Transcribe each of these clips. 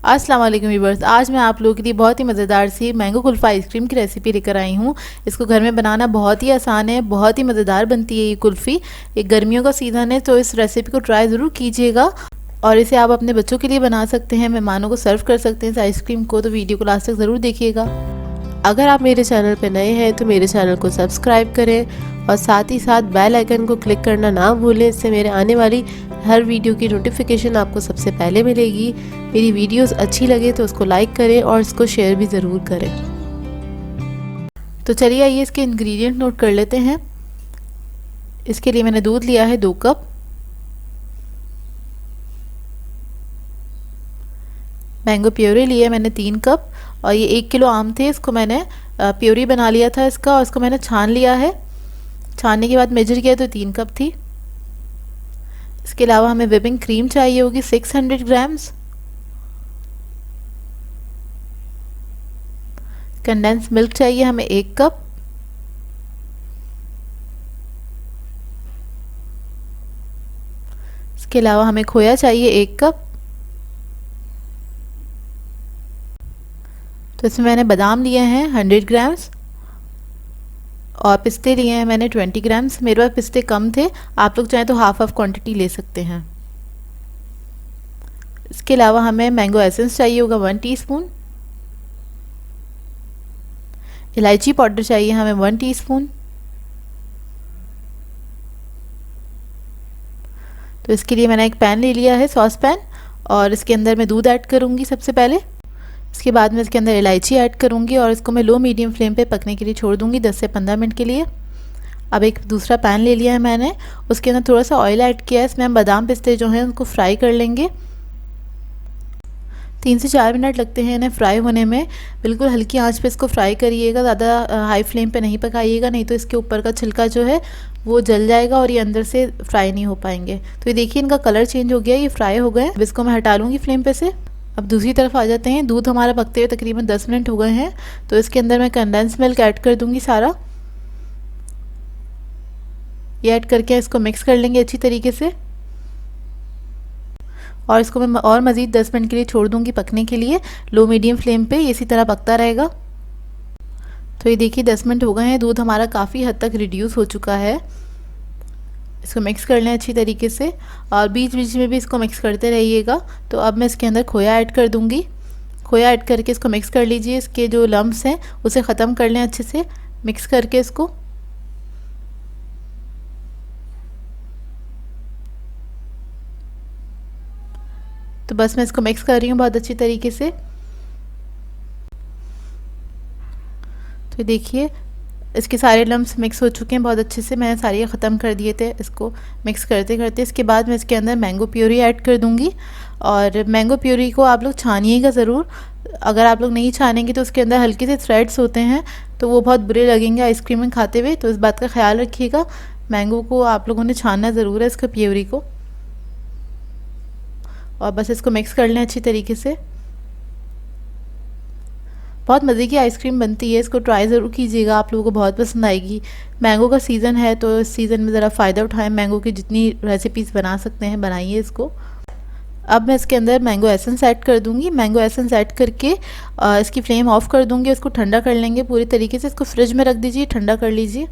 अस्सलाम वालेकुम व्यूअर्स, आज मैं आप लोगों के लिए बहुत ही मज़ेदार सी मैंगो कुल्फ़ा आइसक्रीम की रेसिपी लेकर आई हूँ। इसको घर में बनाना बहुत ही आसान है, बहुत ही मज़ेदार बनती है ये कुल्फ़ी। ये गर्मियों का सीज़न है तो इस रेसिपी को ट्राई ज़रूर कीजिएगा और इसे आप अपने बच्चों के लिए बना सकते हैं, मेहमानों को सर्व कर सकते हैं इस आइसक्रीम को। तो वीडियो को लास्ट तक ज़रूर देखिएगा। अगर आप मेरे चैनल पर नए हैं तो मेरे चैनल को सब्सक्राइब करें और साथ ही साथ बेल आइकन को क्लिक करना ना भूलें। इससे मेरे आने वाली हर वीडियो की नोटिफिकेशन आपको सबसे पहले मिलेगी। मेरी वीडियोस अच्छी लगे तो उसको लाइक करें और इसको शेयर भी ज़रूर करें। तो चलिए आइए इसके इंग्रेडिएंट नोट कर लेते हैं। इसके लिए मैंने दूध लिया है 2 कप, मैंगो प्योरी लिया मैंने 3 कप और ये 1 किलो आम थे, इसको मैंने प्योरी बना लिया था इसका और इसको मैंने छान लिया है। छानने के बाद मेजर किया तो 3 कप थी। इसके अलावा हमें व्हिपिंग क्रीम चाहिए होगी 600 ग्राम्स, कंडेंस मिल्क चाहिए हमें 1 कप, इसके अलावा हमें खोया चाहिए 1 कप। तो इसमें मैंने बादाम लिए हैं 100 ग्राम्स और पिस्ते लिए हैं मैंने 20 ग्राम्स। मेरे पास पिस्ते कम थे, आप लोग चाहें तो हाफ क्वांटिटी ले सकते हैं। इसके अलावा हमें मैंगो एसेंस चाहिए होगा 1 टीस्पून, इलायची पाउडर चाहिए हमें 1 टीस्पून। तो इसके लिए मैंने एक पैन ले लिया है, सॉस पैन, और इसके अंदर मैं दूध ऐड करूँगी सबसे पहले। इसके बाद मैं इसके अंदर इलायची ऐड करूँगी और इसको मैं लो मीडियम फ्लेम पे पकने के लिए छोड़ दूँगी 10 से 15 मिनट के लिए। अब एक दूसरा पैन ले लिया है मैंने, उसके अंदर थोड़ा सा ऑयल ऐड किया है। इसमें हम बादाम पिस्ते जो हैं उनको फ्राई कर लेंगे। 3 से 4 मिनट लगते हैं इन्हें फ्राई होने में। बिल्कुल हल्की आंच पे इसको फ्राई करिएगा, ज़्यादा हाई फ्लेम पे नहीं पकाइएगा, नहीं तो इसके ऊपर का छिलका जो है वो जल जाएगा और ये अंदर से फ्राई नहीं हो पाएंगे। तो ये देखिए इनका कलर चेंज हो गया, ये फ्राई हो गए। अब इसको मैं हटा लूँगी फ्लेम पे से। अब दूसरी तरफ आ जाते हैं। दूध हमारा पकते हुए तकरीबन 10 मिनट हो गए हैं, तो इसके अंदर मैं कंडेंस मिल्क ऐड कर दूँगी सारा। ये ऐड करके इसको मिक्स कर लेंगे अच्छी तरीके से और इसको मैं और मज़ीद 10 मिनट के लिए छोड़ दूंगी पकने के लिए लो मीडियम फ्लेम पे। इसी तरह पकता रहेगा। तो ये देखिए 10 मिनट हो गए हैं, दूध हमारा काफ़ी हद तक रिड्यूस हो चुका है। इसको मिक्स कर लें अच्छी तरीके से और बीच बीच में भी इसको मिक्स करते रहिएगा। तो अब मैं इसके अंदर खोया ऐड कर दूँगी। खोया ऐड करके इसको मिक्स कर लीजिए। इसके जो लम्ब्स हैं उसे ख़त्म कर लें अच्छे से मिक्स करके इसको। तो बस मैं इसको मिक्स कर रही हूँ बहुत अच्छी तरीके से। तो देखिए इसके सारे लम्स मिक्स हो चुके हैं बहुत अच्छे से, मैंने सारे ख़त्म कर दिए थे इसको मिक्स करते करते। इसके बाद मैं इसके अंदर मैंगो प्यूरी ऐड कर दूँगी और मैंगो प्यूरी को आप लोग छानिएगा ज़रूर। अगर आप लोग नहीं छानेंगे तो उसके अंदर हल्के से थ्रेड्स होते हैं तो वो बहुत बुरे लगेंगे आइसक्रीम में खाते हुए, तो इस बात का ख्याल रखिएगा। मैंगो को आप लोगों ने छानना ज़रूर है, इसका प्यूरी को। और बस इसको मिक्स कर लें अच्छी तरीके से। बहुत मज़े की आइसक्रीम बनती है, इसको ट्राई ज़रूर कीजिएगा, आप लोगों को बहुत पसंद आएगी। मैंगो का सीज़न है तो इस सीज़न में ज़रा फ़ायदा उठाएं, मैंगो की जितनी रेसिपीज़ बना सकते हैं बनाइए इसको। अब मैं इसके अंदर मैंगो एसेंस ऐड कर दूंगी। मैंगो एसेंस ऐड करके इसकी फ्लेम ऑफ कर दूंगी, इसको ठंडा कर लेंगे पूरी तरीके से। इसको फ्रिज में रख दीजिए, ठंडा कर लीजिए।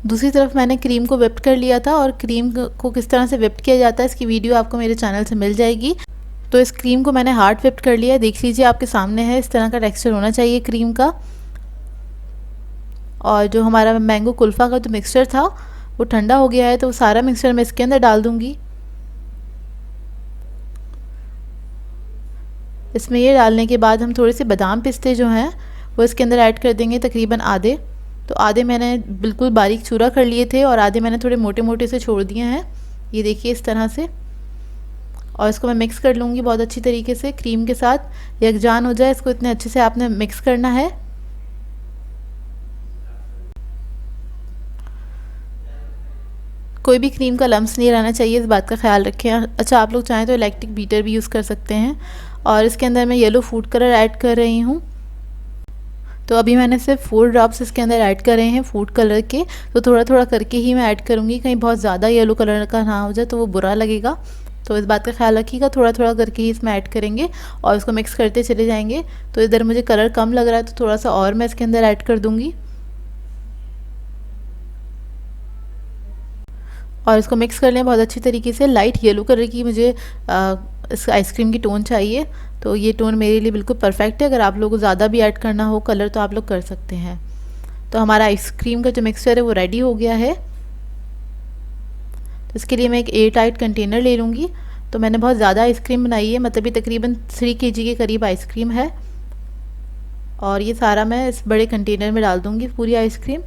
दूसरी तरफ मैंने क्रीम को व्हिप कर लिया था और क्रीम को किस तरह से व्हिप किया जाता है इसकी वीडियो आपको मेरे चैनल से मिल जाएगी। तो इस क्रीम को मैंने हार्ड व्हिप कर लिया है, देख लीजिए आपके सामने है। इस तरह का टेक्सचर होना चाहिए क्रीम का। और जो हमारा मैंगो कुल्फ़ा का जो मिक्सचर था वो ठंडा हो गया है, तो सारा मिक्सचर मैं इसके अंदर डाल दूँगी। इसमें ये डालने के बाद हम थोड़े से बादाम पिस्ते जो हैं वो इसके अंदर ऐड कर देंगे, तकरीबन आधे। तो आधे मैंने बिल्कुल बारीक चूरा कर लिए थे और आधे मैंने थोड़े मोटे मोटे से छोड़ दिए हैं, ये देखिए इस तरह से। और इसको मैं मिक्स कर लूँगी बहुत अच्छी तरीके से, क्रीम के साथ यकजान हो जाए इसको इतने अच्छे से आपने मिक्स करना है। कोई भी क्रीम का लम्स नहीं रहना चाहिए, इस बात का ख्याल रखें। अच्छा, आप लोग चाहें तो इलेक्ट्रिक बीटर भी यूज़ कर सकते हैं। और इसके अंदर मैं येलो फूड कलर ऐड कर रही हूँ। तो अभी मैंने सिर्फ 4 ड्रॉप्स इसके अंदर ऐड करे हैं फूड कलर के, तो थोड़ा थोड़ा करके ही मैं ऐड करूँगी, कहीं बहुत ज़्यादा येलो कलर का ना हो जाए तो वो बुरा लगेगा। तो इस बात का ख्याल रखिएगा, थोड़ा थोड़ा करके ही इसमें ऐड करेंगे और इसको मिक्स करते चले जाएंगे। तो इधर मुझे कलर कम लग रहा है तो थोड़ा सा और मैं इसके अंदर ऐड कर दूंगी और इसको मिक्स कर लें बहुत अच्छी तरीके से। लाइट येलो कलर की मुझे इस आइसक्रीम की टोन चाहिए, तो ये टोन मेरे लिए बिल्कुल परफेक्ट है। अगर आप लोगों को ज़्यादा भी ऐड करना हो कलर तो आप लोग कर सकते हैं। तो हमारा आइसक्रीम का जो मिक्सचर है वो रेडी हो गया है। तो इसके लिए मैं एक एयर टाइट कंटेनर ले लूँगी। तो मैंने बहुत ज़्यादा आइसक्रीम बनाई है, मतलब ये तकरीबन 3 kg के करीब आइसक्रीम है और ये सारा मैं इस बड़े कंटेनर में डाल दूँगी पूरी आइसक्रीम।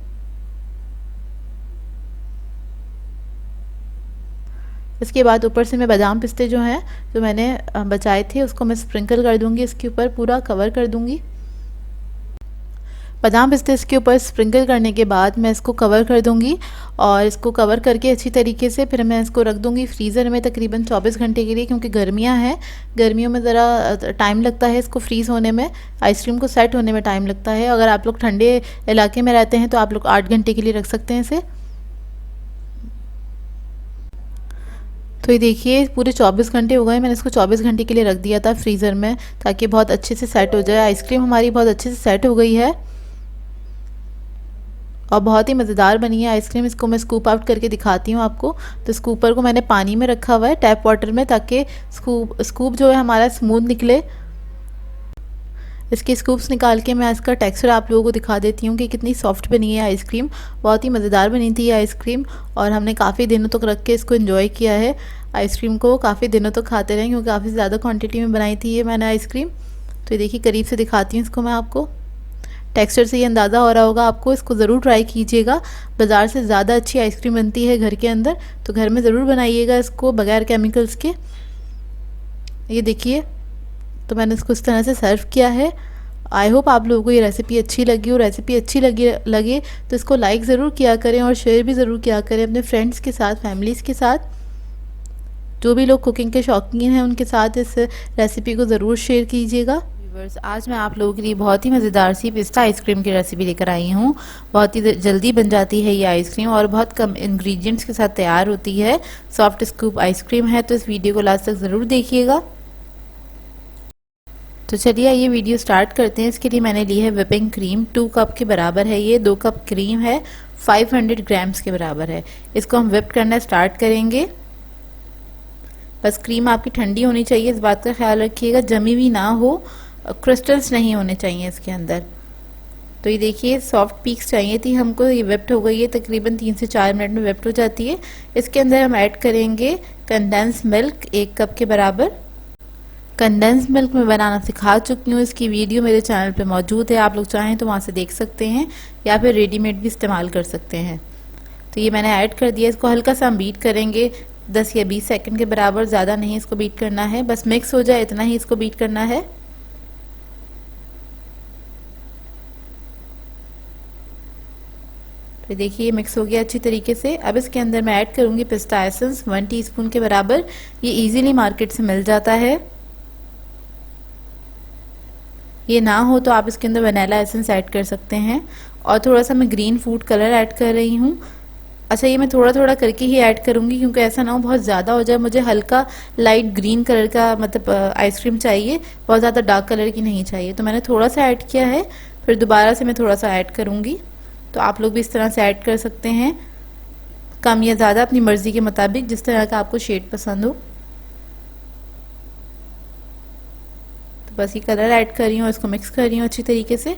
इसके बाद ऊपर से मैं बादाम पिस्ते जो हैं जो मैंने बचाए थे उसको मैं स्प्रिंकल कर दूंगी, इसके ऊपर पूरा कवर कर दूंगी। बादाम पिस्ते इसके ऊपर स्प्रिंकल करने के बाद मैं इसको कवर कर दूंगी और इसको कवर करके अच्छी तरीके से फिर मैं इसको रख दूंगी फ्रीज़र में तकरीबन 24 घंटे के लिए, क्योंकि गर्मियां हैं, गर्मियों में ज़रा टाइम लगता है इसको फ्रीज़ होने में, आइसक्रीम को सेट होने में टाइम लगता है। अगर आप लोग ठंडे इलाके में रहते हैं तो आप लोग 8 घंटे के लिए रख सकते हैं इसे। तो ये देखिए पूरे 24 घंटे हो गए, मैंने इसको 24 घंटे के लिए रख दिया था फ्रीज़र में ताकि बहुत अच्छे से सेट हो जाए। आइसक्रीम हमारी बहुत अच्छे से सेट हो गई है और बहुत ही मज़ेदार बनी है आइसक्रीम। इसको मैं स्कूप आउट करके दिखाती हूँ आपको। तो स्कूपर को मैंने पानी में रखा हुआ है टैप वाटर में, ताकि स्कूप जो है हमारा स्मूथ निकले। इसके स्कूप्स निकाल के मैं इसका टेक्सचर आप लोगों को दिखा देती हूँ कि कितनी सॉफ्ट बनी है आइसक्रीम। बहुत ही मज़ेदार बनी थी ये आइसक्रीम और हमने काफ़ी दिनों तक रख के इसको एंजॉय किया है। आइसक्रीम को काफ़ी दिनों तक खाते रहे क्योंकि काफ़ी ज़्यादा क्वांटिटी में बनाई थी ये मैंने आइसक्रीम। तो ये देखिए करीब से दिखाती हूँ इसको मैं आपको। टेक्सचर से ये अंदाज़ा हो रहा होगा आपको, इसको ज़रूर ट्राई कीजिएगा। बाज़ार से ज़्यादा अच्छी आइसक्रीम बनती है घर के अंदर, तो घर में ज़रूर बनाइएगा इसको बग़ैर केमिकल्स के। ये देखिए तो मैंने इसको इस तरह से सर्व किया है। आई होप आप लोगों को ये रेसिपी अच्छी लगी हो। रेसिपी अच्छी लगे तो इसको लाइक ज़रूर किया करें और शेयर भी ज़रूर किया करें अपने फ्रेंड्स के साथ, फैमिलीज़ के साथ। जो भी लोग कुकिंग के शौकीन हैं उनके साथ इस रेसिपी को ज़रूर शेयर कीजिएगा। व्यूअर्स, आज मैं आप लोगों के लिए बहुत ही मज़ेदार सी पिस्ता आइसक्रीम की रेसिपी लेकर आई हूँ। बहुत ही जल्दी बन जाती है ये आइसक्रीम और बहुत कम इंग्रेडिएंट्स के साथ तैयार होती है। सॉफ्ट स्कूप आइसक्रीम है, तो इस वीडियो को लास्ट तक ज़रूर देखिएगा। तो चलिए ये वीडियो स्टार्ट करते हैं। इसके लिए मैंने ली है व्हिपिंग क्रीम, 2 कप के बराबर है ये। 2 कप क्रीम है, 500 ग्राम्स के बराबर है। इसको हम व्हिप करना स्टार्ट करेंगे। बस क्रीम आपकी ठंडी होनी चाहिए, इस बात का ख्याल रखिएगा, जमी हुई ना हो, क्रिस्टल्स नहीं होने चाहिए इसके अंदर। तो ये देखिए सॉफ्ट पीक्स चाहिए थी हमको, ये वेप्ट हो गई है, तकरीबन 3 से 4 मिनट में वेप्ट हो जाती है। इसके अंदर हम ऐड करेंगे कंडेंस मिल्क 1 कप के बराबर। कंडेंस मिल्क में बनाना सिखा चुकी हूँ, इसकी वीडियो मेरे चैनल पे मौजूद है, आप लोग चाहें तो वहाँ से देख सकते हैं या फिर रेडीमेड भी इस्तेमाल कर सकते हैं। तो ये मैंने ऐड कर दिया, इसको हल्का सा हम बीट करेंगे 10 या 20 सेकंड के बराबर, ज़्यादा नहीं इसको बीट करना है, बस मिक्स हो जाए इतना ही इसको बीट करना है। तो देखिए मिक्स हो गया अच्छी तरीके से। अब इसके अंदर मैं ऐड करूंगी पिस्ता एसेंस 1 टीस्पून के बराबर। ये इजीली मार्केट से मिल जाता है। ये ना हो तो आप इसके अंदर वनीला एसेंस ऐड कर सकते हैं। और थोड़ा सा मैं ग्रीन फूड कलर ऐड कर रही हूँ। अच्छा, ये मैं थोड़ा थोड़ा करके ही ऐड करूँगी क्योंकि ऐसा ना हो बहुत ज़्यादा हो जाए। मुझे हल्का लाइट ग्रीन कलर का मतलब आइसक्रीम चाहिए, बहुत ज़्यादा डार्क कलर की नहीं चाहिए। तो मैंने थोड़ा सा ऐड किया है, फिर दोबारा से मैं थोड़ा सा ऐड करूँगी। तो आप लोग भी इस तरह से ऐड कर सकते हैं, कम या ज़्यादा अपनी मर्ज़ी के मुताबिक, जिस तरह का आपको शेड पसंद हो। तो बस ये कलर ऐड कर रही हूँ, इसको मिक्स कर रही हूँ अच्छी तरीके से।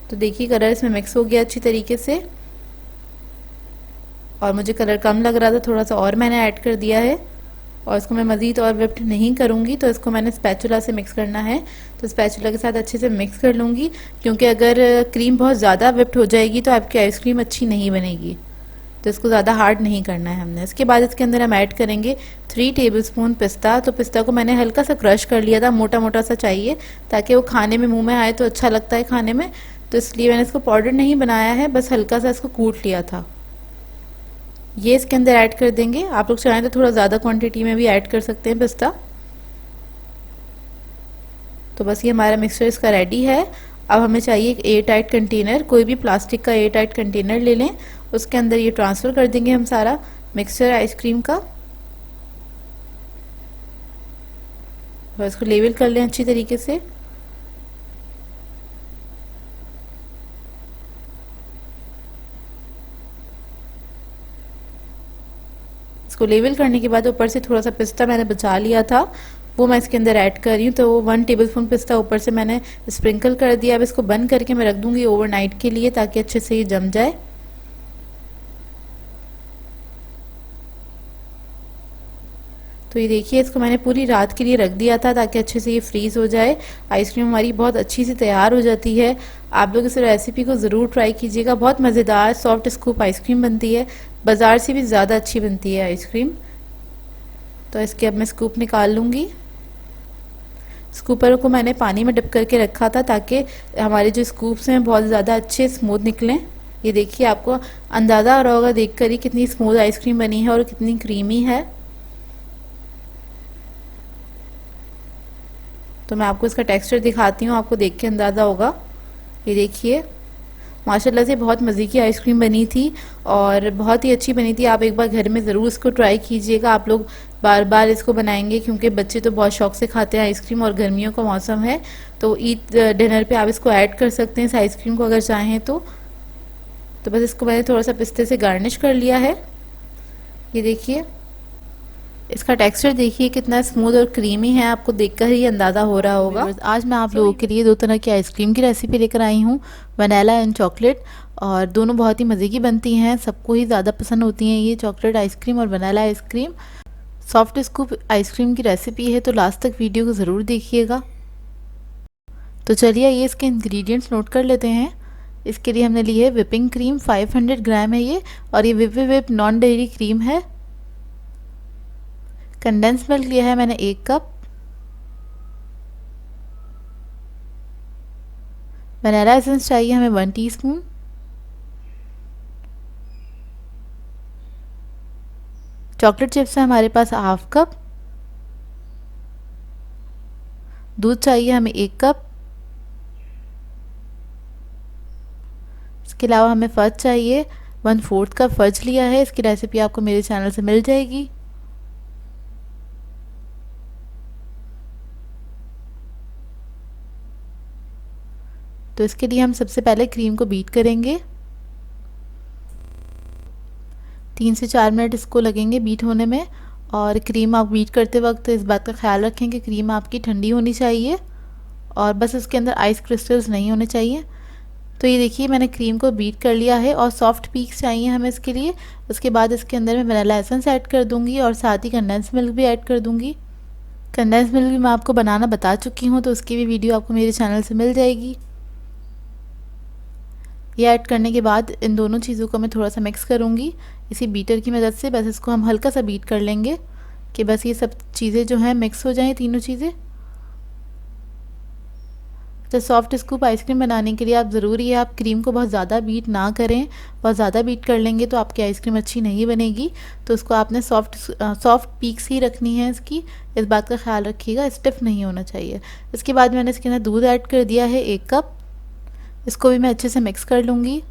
तो देखिए कलर इसमें मिक्स हो गया अच्छी तरीके से और मुझे कलर कम लग रहा था, थोड़ा सा और मैंने ऐड कर दिया है। और इसको मैं मज़ीद और विप्ड नहीं करूँगी, तो इसको मैंने स्पैचुला से मिक्स करना है। तो स्पैचुला के साथ अच्छे से मिक्स कर लूँगी, क्योंकि अगर क्रीम बहुत ज़्यादा विप्ड हो जाएगी तो आपकी आइसक्रीम अच्छी नहीं बनेगी। तो इसको ज़्यादा हार्ड नहीं करना है हमने। इसके बाद इसके अंदर हम ऐड करेंगे 3 टेबलस्पून पिस्ता। तो पिस्ता को मैंने हल्का सा क्रश कर लिया था, मोटा मोटा सा चाहिए ताकि वो खाने में मुँह में आए तो अच्छा लगता है खाने में। तो इसलिए मैंने इसको पाउडर नहीं बनाया है, बस हल्का सा इसको कूट लिया था। ये इसके अंदर ऐड कर देंगे। आप लोग चाहें तो थोड़ा ज़्यादा क्वांटिटी में भी ऐड कर सकते हैं पिस्ता। तो बस ये हमारा मिक्सचर इसका रेडी है। अब हमें चाहिए एक एयर टाइट कंटेनर, कोई भी प्लास्टिक का एयर टाइट कंटेनर ले लें उसके अंदर ये ट्रांसफ़र कर देंगे हम सारा मिक्सचर आइसक्रीम का, और इसको लेवल कर लें अच्छी तरीके से। इसको लेवल करने के बाद ऊपर से थोड़ा सा पिस्ता मैंने बचा लिया था, वो मैं इसके अंदर ऐड कर रही हूँ। तो 1 टेबलस्पून पिस्ता ऊपर से मैंने स्प्रिंकल कर दिया। अब इसको बंद करके मैं रख दूंगी ओवरनाइट के लिए, ताकि अच्छे से ये जम जाए। तो ये देखिए, इसको मैंने पूरी रात के लिए रख दिया था ताकि अच्छे से ये फ्रीज़ हो जाए। आइसक्रीम हमारी बहुत अच्छी से तैयार हो जाती है। आप लोग इस रेसिपी को ज़रूर ट्राई कीजिएगा। बहुत मज़ेदार सॉफ्ट स्कूप आइसक्रीम बनती है, बाज़ार से भी ज़्यादा अच्छी बनती है आइसक्रीम। तो इसके अब मैं स्कूप निकाल लूँगी। स्कूपर को मैंने पानी में डिप करके रखा था ताकि हमारे जो स्कूप्स हैं बहुत ज़्यादा अच्छे स्मूथ निकलें। ये देखिए, आपको अंदाज़ा हो रहा होगा देख कर ही कितनी स्मूथ आइसक्रीम बनी है और कितनी क्रीमी है। तो मैं आपको इसका टेक्सचर दिखाती हूँ, आपको देख के अंदाज़ा होगा। ये देखिए, माशाल्लाह से बहुत मज़े की आइसक्रीम बनी थी और बहुत ही अच्छी बनी थी। आप एक बार घर में ज़रूर इसको ट्राई कीजिएगा। आप लोग बार बार इसको बनाएंगे, क्योंकि बच्चे तो बहुत शौक से खाते हैं आइसक्रीम, और गर्मियों का मौसम है। तो ईद डिनर पे आप इसको ऐड कर सकते हैं इस आइसक्रीम को, अगर चाहें तो। बस इसको मैंने थोड़ा सा पिस्ते से गार्निश कर लिया है। ये देखिए, इसका टेक्सचर देखिए कितना स्मूथ और क्रीमी है, आपको देखकर ही अंदाज़ा हो रहा होगा। आज मैं आप लोगों के लिए 2 तरह की आइसक्रीम की रेसिपी लेकर आई हूँ, वनीला एंड चॉकलेट। और दोनों बहुत ही मज़े की बनती हैं, सबको ही ज़्यादा पसंद होती हैं ये चॉकलेट आइसक्रीम और vanilla ice cream. Soft scoop ice cream की रेसिपी है, तो लास्ट तक वीडियो को ज़रूर देखिएगा। तो चलिए ये इसके इंग्रेडिएंट्स नोट कर लेते हैं। इसके लिए हमने ली है विपिंग क्रीम, 500 ग्राम है ये, और ये विप नॉन डेयरी क्रीम है। कंडेंस मिल्क लिया है मैंने 1 कप। वनीला एसेंस चाहिए हमें 1 टीस्पून। चॉकलेट चिप्स है हमारे पास 1/2 कप। दूध चाहिए हमें 1 कप। इसके अलावा हमें फज चाहिए, 1/4 कप फज लिया है। इसकी रेसिपी आपको मेरे चैनल से मिल जाएगी। तो इसके लिए हम सबसे पहले क्रीम को बीट करेंगे। 3 से 4 मिनट इसको लगेंगे बीट होने में। और क्रीम आप बीट करते वक्त इस बात का ख्याल रखें कि क्रीम आपकी ठंडी होनी चाहिए, और बस इसके अंदर आइस क्रिस्टल्स नहीं होने चाहिए। तो ये देखिए, मैंने क्रीम को बीट कर लिया है, और सॉफ्ट पीक्स चाहिए हमें इसके लिए। उसके बाद इसके अंदर मैं वनीला एसेंस ऐड कर दूंगी, और साथ ही कंडेंस मिल्क भी ऐड कर दूंगी। कंडेंस मिल्क भी मैं आपको बनाना बता चुकी हूँ, तो उसकी भी वीडियो आपको मेरे चैनल से मिल जाएगी। ये ऐड करने के बाद इन दोनों चीज़ों को मैं थोड़ा सा मिक्स करूँगी इसी बीटर की मदद से। बस इसको हम हल्का सा बीट कर लेंगे कि बस ये सब चीज़ें जो हैं मिक्स हो जाएं, तीनों चीज़ें। तो सॉफ्ट स्कूप आइसक्रीम बनाने के लिए आप ज़रूरी है आप क्रीम को बहुत ज़्यादा बीट ना करें। बहुत ज़्यादा बीट कर लेंगे तो आपकी आइसक्रीम अच्छी नहीं बनेगी। तो उसको आपने सॉफ्ट पीक्स ही रखनी है इसकी, इस बात का ख्याल रखिएगा, स्टिफ नहीं होना चाहिए। इसके बाद मैंने इसके अंदर दूध ऐड कर दिया है 1 कप। इसको भी मैं अच्छे से मिक्स कर लूँगी,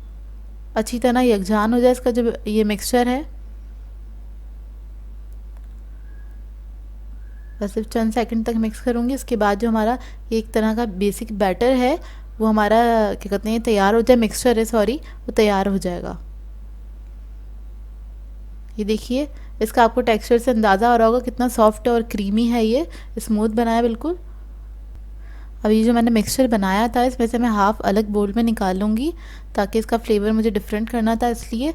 अच्छी तरह यकजान हो जाए इसका जो ये मिक्सचर है। बस सिर्फ चंद सेकंड तक मिक्स करूँगी। उसके बाद जो हमारा ये एक तरह का बेसिक बैटर है वो हमारा क्या कहते हैं तैयार हो जाए, मिक्सचर है सॉरी, वो तैयार हो जाएगा। ये देखिए, इसका आपको टेक्सचर से अंदाज़ा हो रहा होगा कितना सॉफ्ट और क्रीमी है, ये स्मूथ बना है बिल्कुल। अब ये जो मैंने मिक्सचर बनाया था इसमें से मैं हाफ़ अलग बोल में निकाल लूँगी, ताकि इसका फ्लेवर मुझे डिफरेंट करना था, इसलिए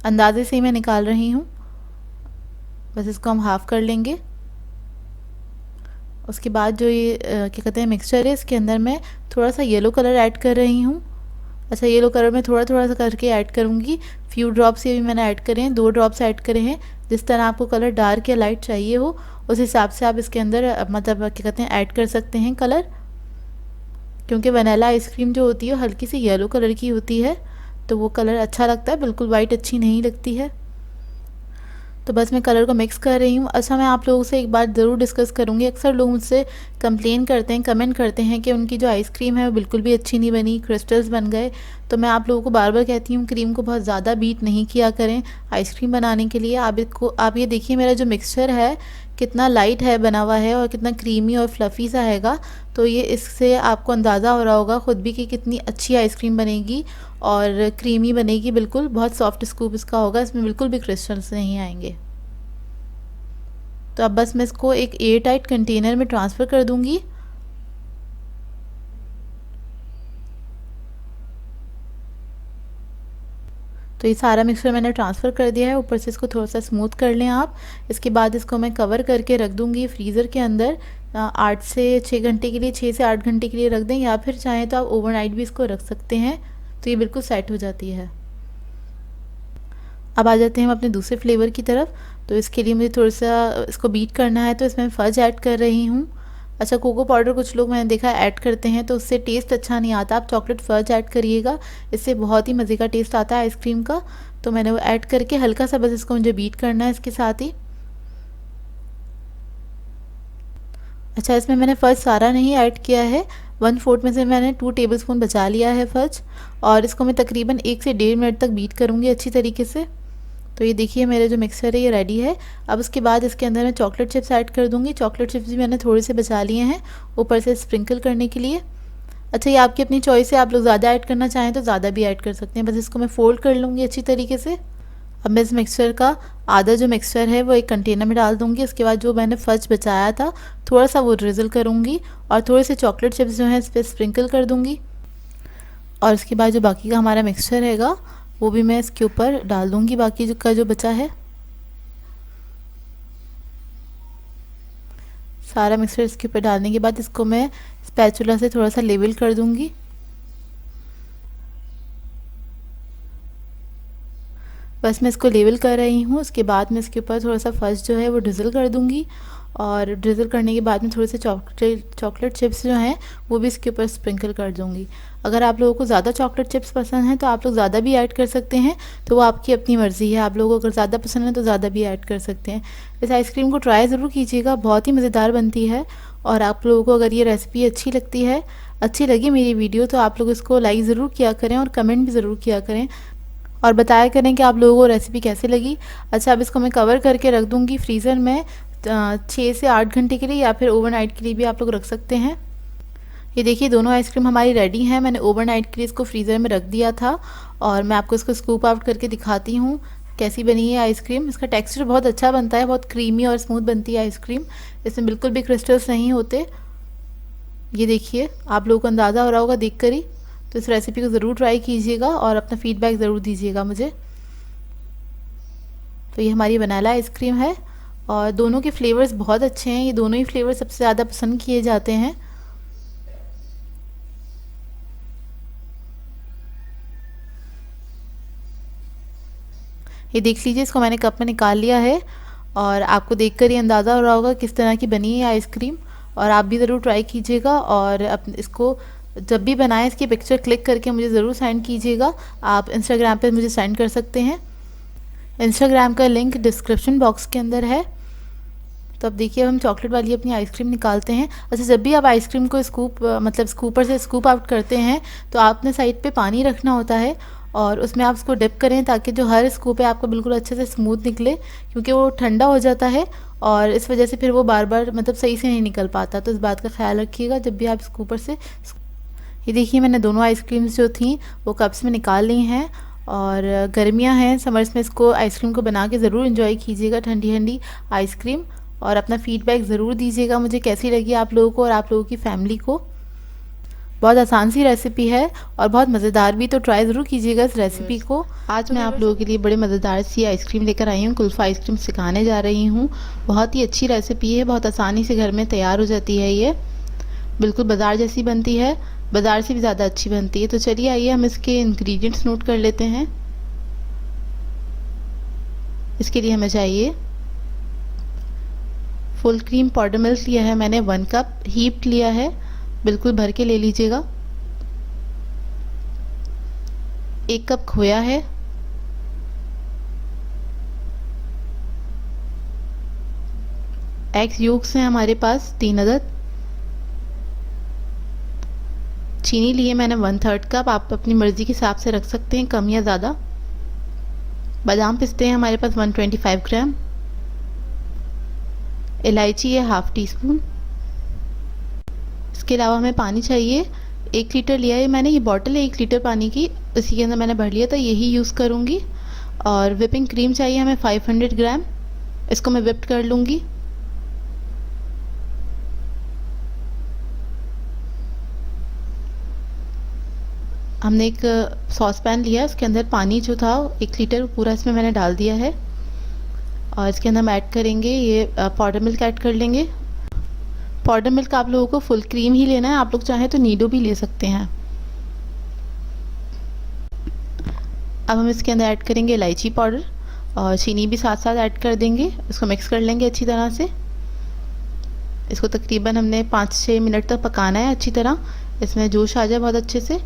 अंदाजे से ही मैं निकाल रही हूँ। बस इसको हम हाफ़ कर लेंगे। उसके बाद जो ये क्या कहते हैं मिक्सचर है, इसके अंदर मैं थोड़ा सा येलो कलर ऐड कर रही हूँ। अच्छा, येलो कलर में थोड़ा थोड़ा सा करके ऐड करूँगी। फ्यू ड्रॉप्स ये भी मैंने ऐड करे हैं, 2 ड्रॉप्स ऐड करे हैं। जिस तरह आपको कलर डार्क या लाइट चाहिए हो उस हिसाब से आप इसके अंदर मतलब क्या कहते हैं ऐड कर सकते हैं कलर। क्योंकि वनीला आइसक्रीम जो होती है हल्की सी येलो कलर की होती है, तो वो कलर अच्छा लगता है, बिल्कुल वाइट अच्छी नहीं लगती है। तो बस मैं कलर को मिक्स कर रही हूँ। अच्छा, मैं आप लोगों से एक बात ज़रूर डिस्कस करूँगी। अक्सर लोग मुझसे कंप्लेन करते हैं, कमेंट करते हैं कि उनकी जो आइसक्रीम है वो बिल्कुल भी अच्छी नहीं बनी, क्रिस्टल्स बन गए। तो मैं आप लोगों को बार बार कहती हूँ, क्रीम को बहुत ज़्यादा बीट नहीं किया करें आइसक्रीम बनाने के लिए। आप ये देखिए, मेरा जो मिक्सचर है कितना लाइट है बना हुआ है और कितना क्रीमी और फ्लफ़ी सा हैगा। तो ये इससे आपको अंदाज़ा हो रहा होगा ख़ुद भी कि कितनी अच्छी आइसक्रीम बनेगी और क्रीमी बनेगी, बिल्कुल बहुत सॉफ्ट स्कूप इसका होगा, इसमें बिल्कुल भी क्रिस्टल्स नहीं आएंगे। तो अब बस मैं इसको एक एयर टाइट कंटेनर में ट्रांसफ़र कर दूंगी। तो ये सारा मिक्सचर मैंने ट्रांसफ़र कर दिया है। ऊपर से इसको थोड़ा सा स्मूथ कर लें आप। इसके बाद इसको मैं कवर करके रख दूंगी फ्रीज़र के अंदर 8 से 6 घंटे के लिए, 6 से 8 घंटे के लिए रख दें, या फिर चाहें तो आप ओवरनाइट भी इसको रख सकते हैं। तो ये बिल्कुल सेट हो जाती है। अब आ जाते हैं हम अपने दूसरे फ्लेवर की तरफ। तो इसके लिए मुझे थोड़ा सा इसको बीट करना है, तो इसमें मैं फ़ज ऐड कर रही हूँ। अच्छा, कोको पाउडर कुछ लोग मैंने देखा ऐड करते हैं तो उससे टेस्ट अच्छा नहीं आता। आप चॉकलेट फ़ज ऐड करिएगा, इससे बहुत ही मज़े का टेस्ट आता है आइसक्रीम का। तो मैंने वो ऐड करके हल्का सा बस इसको मुझे बीट करना है इसके साथ ही। अच्छा, इसमें मैंने फ़ज सारा नहीं ऐड किया है, 1/4 में से मैंने 2 टेबलस्पून बचा लिया है फ़ज, और इसको मैं तकरीबन 1 से 1.5 मिनट तक बीट करूँगी अच्छी तरीके से। तो ये देखिए मेरा जो मिक्सर है ये रेडी है। अब उसके बाद इसके अंदर मैं चॉकलेट चिप्स ऐड कर दूँगी। चॉकलेट चिप्स भी मैंने थोड़े से बचा लिए हैं ऊपर से स्प्रिंकल करने के लिए। अच्छा, ये आपकी अपनी चॉइस है, आप लोग ज़्यादा ऐड करना चाहें तो ज़्यादा भी ऐड कर सकते हैं। बस इसको मैं फ़ोल्ड कर लूँगी अच्छी तरीके से। अब मैं इस मिक्सचर का आधा जो मिक्सचर है वो एक कंटेनर में डाल दूँगी। उसके बाद जो मैंने फ़ज बचाया था थोड़ा सा वो ड्रिज़ल करूँगी और थोड़े से चॉकलेट चिप्स जो हैं इस पर स्प्रिंकल कर दूँगी। और उसके बाद जो बाकी का हमारा मिक्सचर हैगा वो भी मैं इसके ऊपर डाल दूँगी, बाकी जो बचा है। सारा मिक्सचर इसके ऊपर डालने के बाद इसको मैं स्पैचुला से थोड़ा सा लेवल कर दूँगी। बस मैं इसको लेवल कर रही हूँ। उसके बाद मैं इसके ऊपर थोड़ा सा फ़ज जो है वो ड्रिज़ल कर दूँगी, और ड्रिज़ल करने के बाद में थोड़े से चॉकलेट चिप्स जो हैं वो भी इसके ऊपर स्प्रिंकल कर दूँगी। अगर आप लोगों को ज़्यादा चॉकलेट चिप्स पसंद हैं तो आप लोग ज़्यादा भी ऐड कर सकते हैं, तो वो आपकी अपनी मर्ज़ी है। आप लोगों को अगर ज़्यादा पसंद है तो ज़्यादा भी ऐड कर सकते हैं। इस आइसक्रीम को ट्राई ज़रूर कीजिएगा, बहुत ही मज़ेदार बनती है। और आप लोगों को अगर ये रेसिपी अच्छी लगी मेरी वीडियो, तो आप लोग इसको लाइक ज़रूर किया करें और कमेंट भी ज़रूर किया करें और बताया करें कि आप लोगों को रेसिपी कैसे लगी। अच्छा, अब इसको मैं कवर करके रख दूँगी फ्रीज़र में 6 से 8 घंटे के लिए, या फिर ओवरनाइट के लिए भी आप लोग रख सकते हैं। ये देखिए दोनों आइसक्रीम हमारी रेडी हैं। मैंने ओवरनाइट के लिए इसको फ्रीज़र में रख दिया था, और मैं आपको इसको स्कूप आउट करके दिखाती हूँ कैसी बनी है आइसक्रीम। इसका टेक्सचर बहुत अच्छा बनता है, बहुत क्रीमी और स्मूथ बनती है आइसक्रीम। इसमें बिल्कुल भी क्रिस्टल्स नहीं होते। ये देखिए, आप लोगों को अंदाज़ा हो रहा होगा देख कर ही। तो इस रेसिपी को ज़रूर ट्राई कीजिएगा और अपना फ़ीडबैक ज़रूर दीजिएगा मुझे। तो ये हमारी वनीला आइसक्रीम है, और दोनों के फ्लेवर्स बहुत अच्छे हैं। ये दोनों ही फ्लेवर सबसे ज़्यादा पसंद किए जाते हैं। ये देख लीजिए, इसको मैंने कप में निकाल लिया है, और आपको देखकर ही अंदाज़ा हो रहा होगा किस तरह की बनी है आइसक्रीम। और आप भी ज़रूर ट्राई कीजिएगा, और इसको जब भी बनाएं इसकी पिक्चर क्लिक करके मुझे ज़रूर सेंड कीजिएगा। आप इंस्टाग्राम पे मुझे सेंड कर सकते हैं। इंस्टाग्राम का लिंक डिस्क्रिप्शन बॉक्स के अंदर है। तो अब देखिए, हम चॉकलेट वाली अपनी आइसक्रीम निकालते हैं। अच्छा, जब भी आप आइसक्रीम को स्कूपर से स्कूप आउट करते हैं तो आपने साइड पे पानी रखना होता है, और उसमें आप उसको डिप करें ताकि जो हर स्कूप है आपको बिल्कुल अच्छे से स्मूथ निकले, क्योंकि वो ठंडा हो जाता है और इस वजह से फिर वो बार बार सही से नहीं निकल पाता। तो इस बात का ख्याल रखिएगा जब भी आप स्कूपर से। ये देखिए, मैंने दोनों आइसक्रीम्स जो थी वो कप्स में निकाल ली हैं, और गर्मियाँ हैं, समर्स में इसको आइसक्रीम को बना के ज़रूर इन्जॉय कीजिएगा, ठंडी ठंडी आइसक्रीम। और अपना फ़ीडबैक ज़रूर दीजिएगा मुझे कैसी लगी आप लोगों को और आप लोगों की फैमिली को। बहुत आसान सी रेसिपी है और बहुत मज़ेदार भी, तो ट्राई ज़रूर कीजिएगा इस रेसिपी को। आज मैं आप लोगों के लिए बड़े मज़ेदार सी आइसक्रीम लेकर आई हूँ, कुल्फ़ा आइसक्रीम सिखाने जा रही हूँ। बहुत ही अच्छी रेसिपी है, बहुत आसानी से घर में तैयार हो जाती है। ये बिल्कुल बाज़ार जैसी बनती है, बाज़ार से भी ज़्यादा अच्छी बनती है। तो चलिए आइए हम इसके इंग्रेडिएंट्स नोट कर लेते हैं। इसके लिए हमें चाहिए फुल क्रीम पाउडर मिल्क लिया है मैंने 1 कप, हीप्ड लिया है, बिल्कुल भर के ले लीजिएगा। 1 कप खोया है, एग्स योक्स हैं हमारे पास 3 अदद। चीनी लिए मैंने 1/3 कप, आप अपनी मर्ज़ी के हिसाब से रख सकते हैं, कम या ज़्यादा। बादाम पिस्ते हैं हमारे पास 125 ग्राम। इलायची है 1/2 टीस्पून। इसके अलावा हमें पानी चाहिए। 1 लीटर लिया है मैंने, ये बॉटल है 1 लीटर पानी की, इसी के अंदर मैंने भर लिया था, यही यूज़ करूँगी। और व्हिपिंग क्रीम चाहिए हमें 500 ग्राम, इसको मैं व्हिप्ड कर लूँगी। हमने एक सॉस पैन लिया, उसके अंदर पानी जो था 1 लीटर पूरा इसमें मैंने डाल दिया है। और इसके अंदर हम ऐड करेंगे ये पाउडर मिल्क ऐड कर लेंगे। पाउडर मिल्क आप लोगों को फुल क्रीम ही लेना है, आप लोग चाहें तो नीडो भी ले सकते हैं। अब हम इसके अंदर ऐड करेंगे इलायची पाउडर और चीनी भी साथ साथ ऐड कर देंगे। इसको मिक्स कर लेंगे अच्छी तरह से। इसको तकरीबन हमने 5-6 मिनट तक पकाना है अच्छी तरह, इसमें जोश आ जाए बहुत अच्छे से।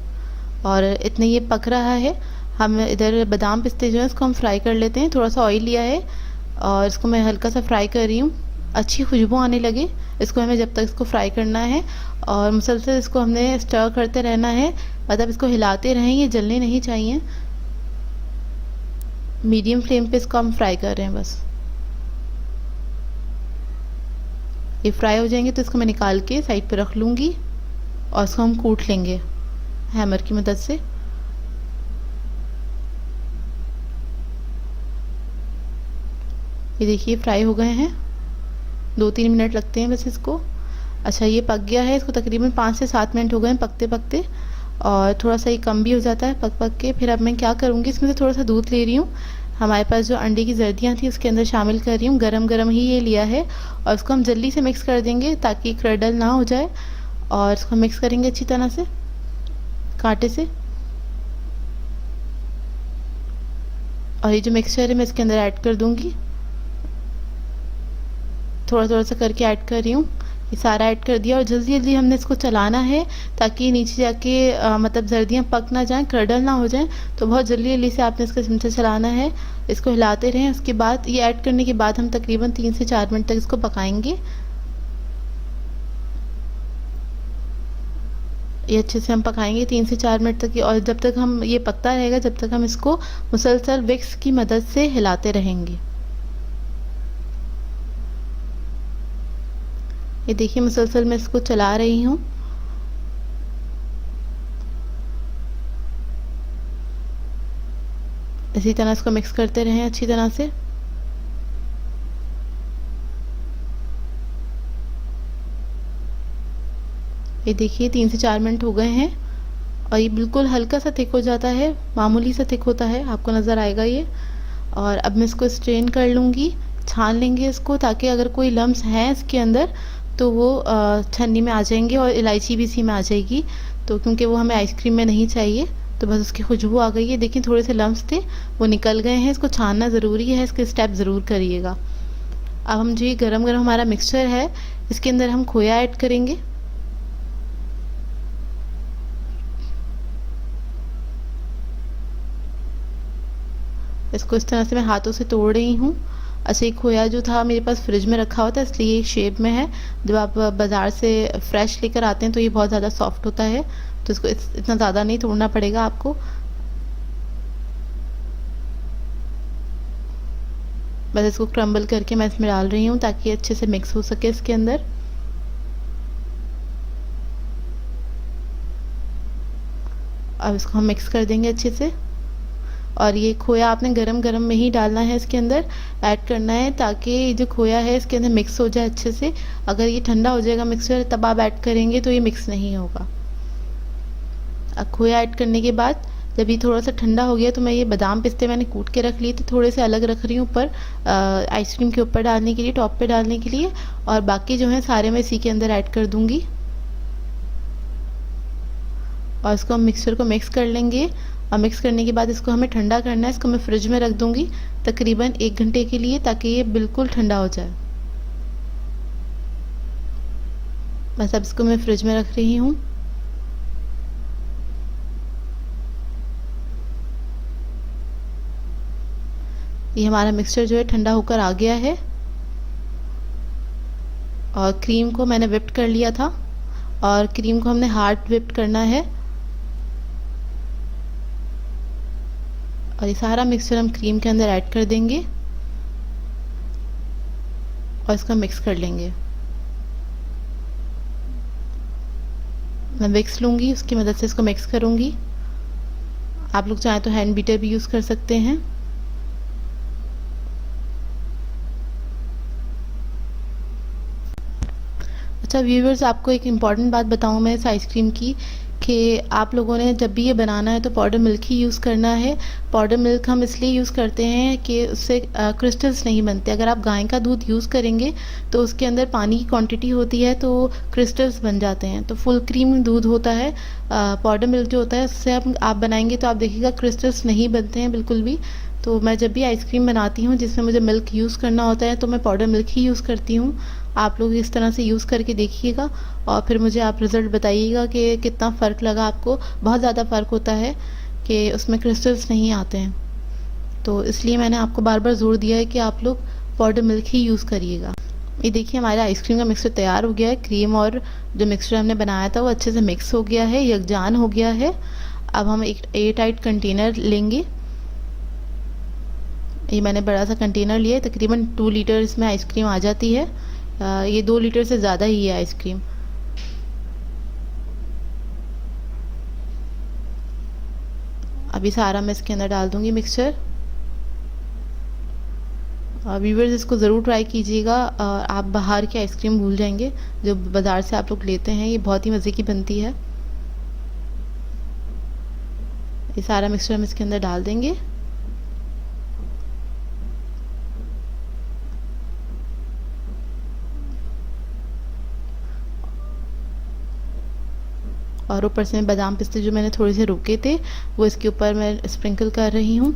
और इतने ये पक रहा है, हम इधर बादाम पिस्ते जो है इसको हम फ्राई कर लेते हैं। थोड़ा सा ऑयल लिया है और इसको मैं हल्का सा फ्राई कर रही हूँ, अच्छी खुशबू आने लगे इसको हमें जब तक इसको फ्राई करना है। और मुसलसल इसको हमने स्टर करते रहना है, मतलब इसको हिलाते रहें, ये जलने नहीं चाहिए। मीडियम फ्लेम पे इसको हम फ्राई कर रहे हैं बस। ये फ्राई हो जाएंगे तो इसको मैं निकाल के साइड पे रख लूँगी और इसको हम कूट लेंगे हैमर की मदद से। ये देखिए फ्राई हो गए हैं, 2-3 मिनट लगते हैं बस इसको। अच्छा ये पक गया है, इसको तकरीबन 5 से 7 मिनट हो गए हैं पकते पकते, और थोड़ा सा ये कम भी हो जाता है पक पक के। फिर अब मैं क्या करूँगी, इसमें से थोड़ा सा दूध ले रही हूँ, हमारे पास जो अंडे की जर्दियाँ थी उसके अंदर शामिल कर रही हूँ। गरम गरम ही ये लिया है और इसको हम जल्दी से मिक्स कर देंगे ताकि क्रडल ना हो जाए। और इसको मिक्स करेंगे अच्छी तरह से कांटे से। और ये जो मिक्सचर है मैं इसके अंदर ऐड कर दूंगी, थोड़ा थोड़ा सा करके ऐड कर रही हूँ। ये सारा ऐड कर दिया और जल्दी जल्दी हमने इसको चलाना है ताकि नीचे जाके मतलब जर्दियाँ पक ना जाएं, क्रडल ना हो जाएं। तो बहुत जल्दी जल्दी से आपने इसका चमचा चलाना है, इसको हिलाते रहें। उसके बाद ये ऐड करने के बाद हम तकरीबन 3 से 4 मिनट तक इसको पकाएंगे। ये अच्छे से हम पकाएंगे 3 से 4 मिनट तक, और जब तक हम ये पकता रहेगा जब तक हम इसको मुसलसल विक्स की मदद से हिलाते रहेंगे। ये देखिए मुसलसल मैं इसको चला रही हूँ। इसी तरह इसको मिक्स करते रहें अच्छी तरह से। ये देखिए 3 से 4 मिनट हो गए हैं और ये बिल्कुल हल्का सा थिक हो जाता है, मामूली सा थिक होता है, आपको नज़र आएगा ये। और अब मैं इसको स्ट्रेन कर लूँगी, छान लेंगे इसको, ताकि अगर कोई लम्स हैं इसके अंदर तो वो छन्नी में आ जाएंगे और इलायची भी इसी में आ जाएगी। तो क्योंकि वो हमें आइसक्रीम में नहीं चाहिए, तो बस उसकी खुशबू आ गई है। देखिए थोड़े से लम्स थे वो निकल गए हैं, इसको छानना ज़रूरी है, इसके स्टेप ज़रूर करिएगा। अब हम जो ये गरम गरम हमारा मिक्सचर है इसके अंदर हम खोया ऐड करेंगे। इसको इस तरह से मैं हाथों से तोड़ रही हूँ। अच्छा ये खोया जो था मेरे पास फ्रिज में रखा हुआ था, इसलिए एक शेप में है। जब आप बाज़ार से फ्रेश लेकर आते हैं तो ये बहुत ज़्यादा सॉफ्ट होता है, तो इसको इतना ज़्यादा नहीं तोड़ना पड़ेगा आपको। बस इसको क्रम्बल करके मैं इसमें डाल रही हूँ ताकि अच्छे से मिक्स हो सके इसके अंदर। अब इसको हम मिक्स कर देंगे अच्छे से। और ये खोया आपने गरम गरम में ही डालना है, इसके अंदर ऐड करना है ताकि जो खोया है इसके अंदर मिक्स हो जाए अच्छे से। अगर ये ठंडा हो जाएगा मिक्सचर तब आप ऐड करेंगे तो ये मिक्स नहीं होगा। अब खोया ऐड करने के बाद जब ये थोड़ा सा ठंडा हो गया तो मैं ये बादाम पिस्ते मैंने कूट के रख लिए थे, थोड़े से अलग रख रही हूँ ऊपर आइसक्रीम के ऊपर डालने के लिए, टॉप पे डालने के लिए। और बाकी जो है सारे मैं इसी के अंदर ऐड कर दूँगी और इसको हम मिक्सचर को मिक्स कर लेंगे। और मिक्स करने के बाद इसको हमें ठंडा करना है। इसको मैं फ्रिज में रख दूँगी तकरीबन 1 घंटे के लिए ताकि ये बिल्कुल ठंडा हो जाए। बस अब इसको मैं फ्रिज में रख रही हूँ। ये हमारा मिक्सचर जो है ठंडा होकर आ गया है। और क्रीम को मैंने व्हिप्ड कर लिया था और क्रीम को हमने हार्ड व्हिप्ड करना है। और ये सारा मिक्सचर हम क्रीम के अंदर ऐड कर देंगे और इसको मिक्स कर लेंगे। मैं विक्स लूँगी, उसकी मदद से इसको मिक्स करूँगी। आप लोग चाहें तो हैंड बीटर भी यूज़ कर सकते हैं। अच्छा व्यूवर्स, आपको एक इम्पॉर्टेंट बात बताऊँ मैं इस आइसक्रीम की, कि आप लोगों ने जब भी ये बनाना है तो पाउडर मिल्क ही यूज़ करना है। पाउडर मिल्क हम इसलिए यूज़ करते हैं कि उससे क्रिस्टल्स नहीं बनते। अगर आप गाय का दूध यूज़ करेंगे तो उसके अंदर पानी की क्वांटिटी होती है तो क्रिस्टल्स बन जाते हैं। तो फुल क्रीम दूध होता है, पाउडर मिल्क जो होता है उससे आप बनाएंगे तो आप देखिएगा क्रिस्टल्स नहीं बनते हैं बिल्कुल भी। तो मैं जब भी आइसक्रीम बनाती हूँ जिसमें मुझे मिल्क यूज़ करना होता है तो मैं पाउडर मिल्क ही यूज़ करती हूँ। आप लोग इस तरह से यूज़ करके देखिएगा और फिर मुझे आप रिज़ल्ट बताइएगा कि कितना फ़र्क लगा आपको। बहुत ज़्यादा फ़र्क होता है कि उसमें क्रिस्टल्स नहीं आते हैं, तो इसलिए मैंने आपको बार बार ज़ोर दिया है कि आप लोग पाउडर मिल्क ही यूज़ करिएगा। ये देखिए हमारा आइसक्रीम का मिक्सचर तैयार हो गया है। क्रीम और जो मिक्सचर हमने बनाया था वो अच्छे से मिक्स हो गया है, यकजान हो गया है। अब हम एक एयर टाइट कंटेनर लेंगे। ये मैंने बड़ा सा कंटेनर लिया है, तकरीबन 2 लीटर इसमें आइसक्रीम आ जाती है। ये 2 लीटर से ज़्यादा ही है आइसक्रीम। अभी सारा मैं इसके अंदर डाल दूंगी मिक्सचर। व्यूवर्स इसको ज़रूर ट्राई कीजिएगा, आप बाहर की आइसक्रीम भूल जाएंगे जो बाज़ार से आप लोग लेते हैं। ये बहुत ही मज़े की बनती है। ये सारा मिक्सचर हम इसके अंदर डाल देंगे। और ऊपर से बादाम पिस्ते जो मैंने थोड़े से रुके थे वो इसके ऊपर मैं स्प्रिंकल कर रही हूँ।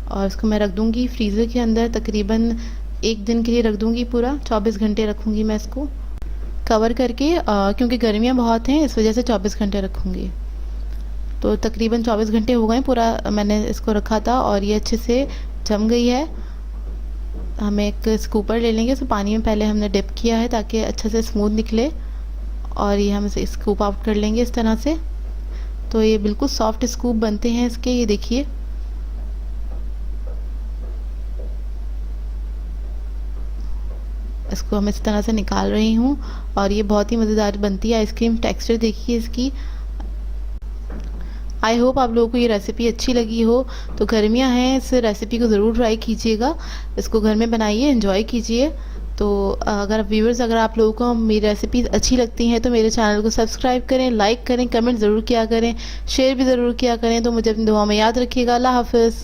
और इसको मैं रख दूँगी फ्रीज़र के अंदर, तकरीबन 1 दिन के लिए रख दूँगी। पूरा 24 घंटे रखूँगी मैं इसको कवर करके, क्योंकि गर्मियाँ बहुत हैं इस वजह से 24 घंटे रखूँगी। तो तकरीबन 24 घंटे हो गए पूरा मैंने इसको रखा था और ये अच्छे से जम गई है। हम एक स्कूपर ले लेंगे, तो पानी में पहले हमने डिप किया है ताकि अच्छे से स्मूथ निकले। और ये हम इसे स्कूप आउट कर लेंगे इस तरह से। तो ये बिल्कुल सॉफ्ट स्कूप बनते हैं इसके, ये देखिए। इसको हम इस तरह से निकाल रही हूँ और ये बहुत ही मज़ेदार बनती है आइसक्रीम। टेक्सचर देखिए इसकी। आई होप आप लोगों को ये रेसिपी अच्छी लगी हो। तो गर्मियाँ हैं, इस रेसिपी को ज़रूर ट्राई कीजिएगा, इसको घर में बनाइए, एंजॉय कीजिए। तो अगर व्यूवर्स, अगर आप लोगों को मेरी रेसिपीज़ अच्छी लगती हैं तो मेरे चैनल को सब्सक्राइब करें, लाइक करें, कमेंट ज़रूर किया करें, शेयर भी ज़रूर किया करें। तो मुझे अपनी दुआ में याद रखिएगा। अल्लाह हाफ़िज़।